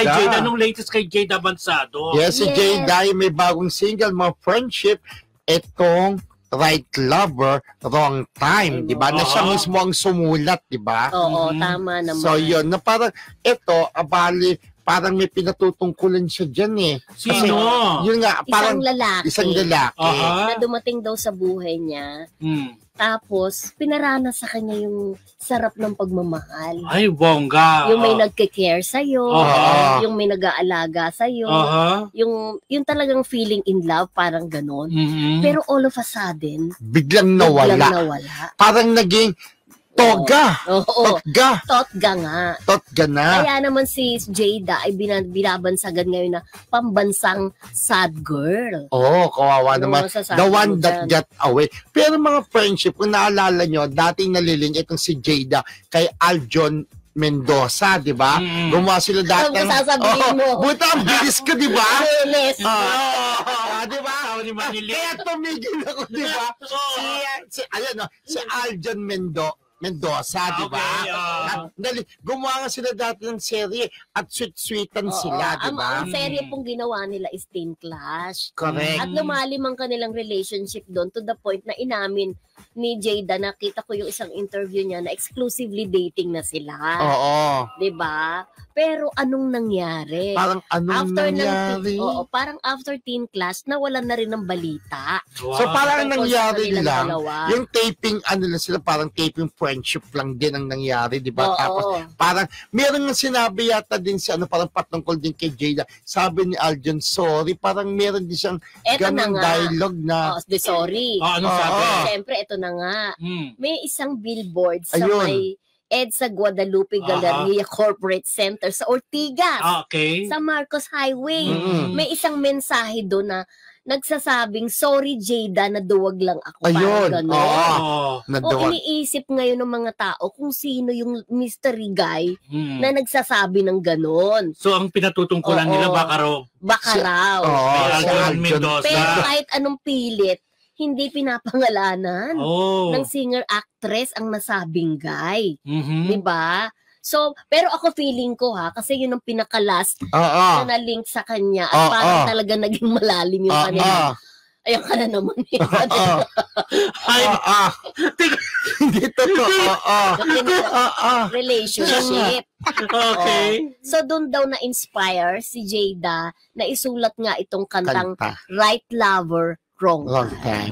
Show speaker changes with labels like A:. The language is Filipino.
A: kay Jada, nung latest kay Jada Bansado.
B: Yes, si Jada may bagong single, mga friendship, itong Right Lover, Wrong Time, di ba? Na siya mismo ang sumulat, di ba?
C: Oo, tama naman.
B: So, yun, na parang, ito, abali, parang may pinatutungkulan siya dyan eh.
A: Sino?
B: Yun nga, parang isang lalaki.
C: Na dumating daw sa buhay niya. Tapos, pinarana sa kanya yung sarap ng pagmamahal.
A: Ay, bongga.
C: Yung may nagke-care sa'yo, yung may nag-aalaga sa'yo, yung talagang feeling in love, parang ganon. Pero all of a sudden,
B: biglang nawala. Parang naging toga. Totga na.
C: Kaya naman si Jada ay binabansagan ngayon na pambansang sad girl.
B: Kawawa naman. The one that got away. Pero mga friendship, kung naalala nyo, dating naliling itong si Jada kay Aljon Mendoza, di ba? Gumawa sila dati. Buta ang bilis ko, di ba? Di ba? Kaya tumigil ako, di ba? Si Aljon Mendoza, di ba? Gumawa nga sila dati ng serye at sweet-sweetan sila, di ba?
C: Ang serye pong ginawa nila is Teen Clash.
B: Correct.
C: At lumalim ang kanilang relationship doon to the point na inamin ni Jada, nakita ko yung isang interview niya na exclusively dating na sila. Di ba? Pero anong nangyari?
B: Parang nangyari?
C: Parang after Teen Clash, nawalan na rin ng balita.
B: Wow. So parang nangyari lang, yung taping, sila parang taping friendship lang din ang nangyari, di ba? Tapos parang, meron nga sinabi yata din si parang patungkol din kay Jada. Sabi ni Aljon, sorry, parang meron din siyang ganang dialogue na.
C: Sorry.
A: Ano sabi?
C: Siyempre, ito na nga. May isang billboard sa may EDSA Guadalupe Galleria Corporate Center sa Ortigas. Sa Marcos Highway. May isang mensahe doon na nagsasabing, sorry Jada, naduwag lang ako. Iniisip ngayon ng mga tao kung sino yung mystery guy na nagsasabi ng ganon.
A: So, ang pinatutungkulan nila baka raw.
C: Pero kahit anong pilit, hindi pinapangalanan ng singer-actress ang nasabing guy. Diba? So, pero ako feeling ko kasi yun ang pinaka-last na na-link sa kanya at parang talaga naging malalim yung kanila. Ayan ka na naman.
B: Hindi totoo.
C: Relationship. So, doon daw na-inspire si Jada na isulat nga itong kantang Right Lover, Wrong Time.